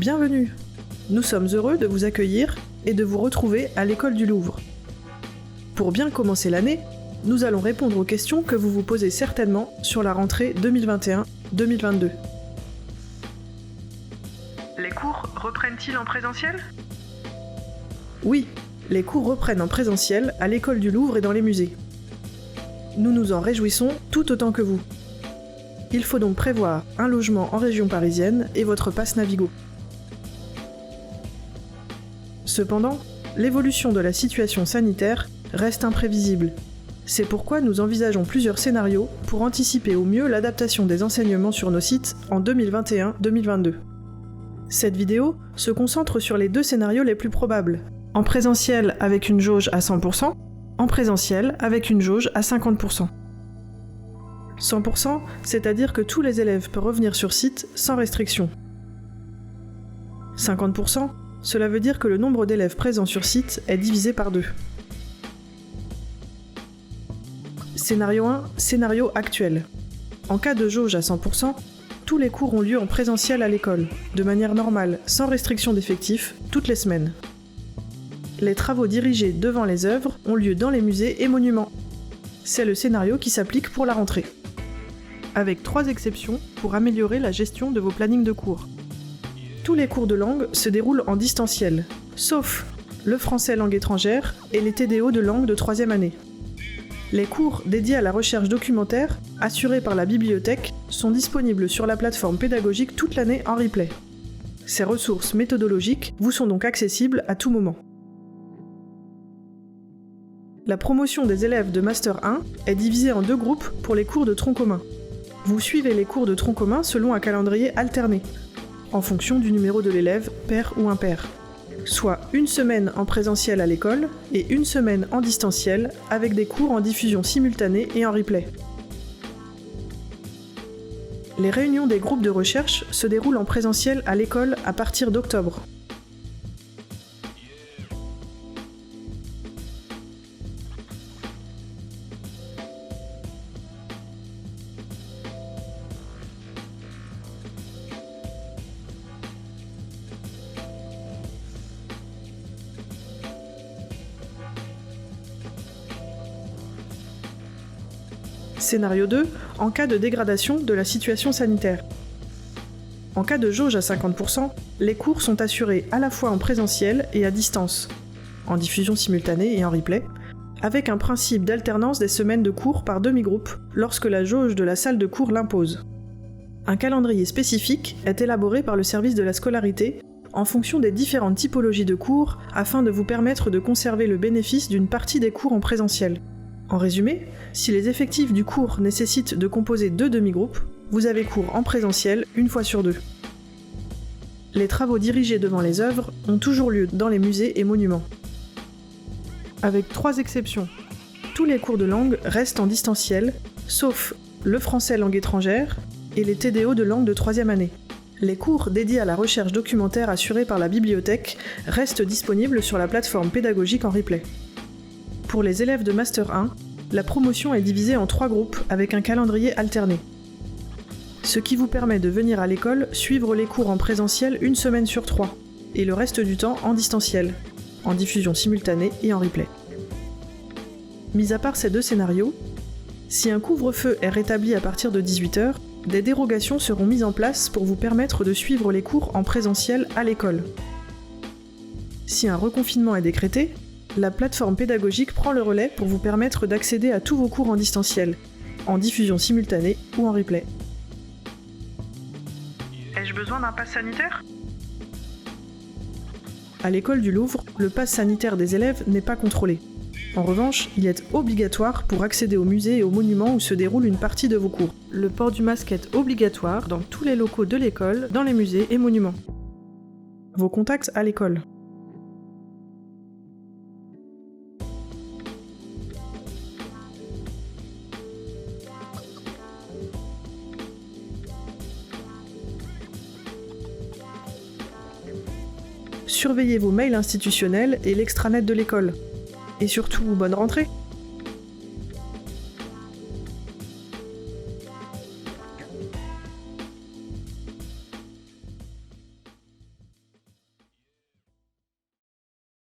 Bienvenue! Nous sommes heureux de vous accueillir et de vous retrouver à l'école du Louvre. Pour bien commencer l'année, nous allons répondre aux questions que vous vous posez certainement sur la rentrée 2021-2022. Les cours reprennent-ils en présentiel ? Oui, les cours reprennent en présentiel à l'école du Louvre et dans les musées. Nous nous en réjouissons tout autant que vous. Il faut donc prévoir un logement en région parisienne et votre passe Navigo. Cependant, l'évolution de la situation sanitaire reste imprévisible. C'est pourquoi nous envisageons plusieurs scénarios pour anticiper au mieux l'adaptation des enseignements sur nos sites en 2021-2022. Cette vidéo se concentre sur les deux scénarios les plus probables, en présentiel avec une jauge à 100%, en présentiel avec une jauge à 50%. 100%, c'est-à-dire que tous les élèves peuvent revenir sur site sans restriction. 50%, cela veut dire que le nombre d'élèves présents sur site est divisé par 2. Scénario 1, scénario actuel. En cas de jauge à 100%, tous les cours ont lieu en présentiel à l'école, de manière normale, sans restriction d'effectifs, toutes les semaines. Les travaux dirigés devant les œuvres ont lieu dans les musées et monuments. C'est le scénario qui s'applique pour la rentrée. Avec 3 exceptions pour améliorer la gestion de vos plannings de cours. Tous les cours de langue se déroulent en distanciel, sauf le français langue étrangère et les TDO de langue de 3e année. Les cours dédiés à la recherche documentaire, assurés par la bibliothèque, sont disponibles sur la plateforme pédagogique toute l'année en replay. Ces ressources méthodologiques vous sont donc accessibles à tout moment. La promotion des élèves de Master 1 est divisée en 2 groupes pour les cours de tronc commun. Vous suivez les cours de tronc commun selon un calendrier alterné, en fonction du numéro de l'élève, pair ou impair. Soit une semaine en présentiel à l'école et une semaine en distanciel avec des cours en diffusion simultanée et en replay. Les réunions des groupes de recherche se déroulent en présentiel à l'école à partir d'octobre. Scénario 2, en cas de dégradation de la situation sanitaire. En cas de jauge à 50%, les cours sont assurés à la fois en présentiel et à distance, en diffusion simultanée et en replay, avec un principe d'alternance des semaines de cours par demi-groupe lorsque la jauge de la salle de cours l'impose. Un calendrier spécifique est élaboré par le service de la scolarité en fonction des différentes typologies de cours afin de vous permettre de conserver le bénéfice d'une partie des cours en présentiel. En résumé, si les effectifs du cours nécessitent de composer 2 demi-groupes, vous avez cours en présentiel une fois sur 2. Les travaux dirigés devant les œuvres ont toujours lieu dans les musées et monuments. Avec 3 exceptions. Tous les cours de langue restent en distanciel, sauf le français langue étrangère et les TDO de langue de 3e année. Les cours dédiés à la recherche documentaire assurés par la bibliothèque restent disponibles sur la plateforme pédagogique en replay. Pour les élèves de Master 1, la promotion est divisée en 3 groupes avec un calendrier alterné. Ce qui vous permet de venir à l'école suivre les cours en présentiel une semaine sur 3, et le reste du temps en distanciel, en diffusion simultanée et en replay. Mis à part ces 2 scénarios, si un couvre-feu est rétabli à partir de 18h, des dérogations seront mises en place pour vous permettre de suivre les cours en présentiel à l'école. Si un reconfinement est décrété, la plateforme pédagogique prend le relais pour vous permettre d'accéder à tous vos cours en distanciel, en diffusion simultanée ou en replay. Ai-je besoin d'un pass sanitaire ? À l'école du Louvre, le pass sanitaire des élèves n'est pas contrôlé. En revanche, il est obligatoire pour accéder aux musées et aux monuments où se déroule une partie de vos cours. Le port du masque est obligatoire dans tous les locaux de l'école, dans les musées et monuments. Vos contacts à l'école. Surveillez vos mails institutionnels et l'extranet de l'école. Et surtout, bonne rentrée!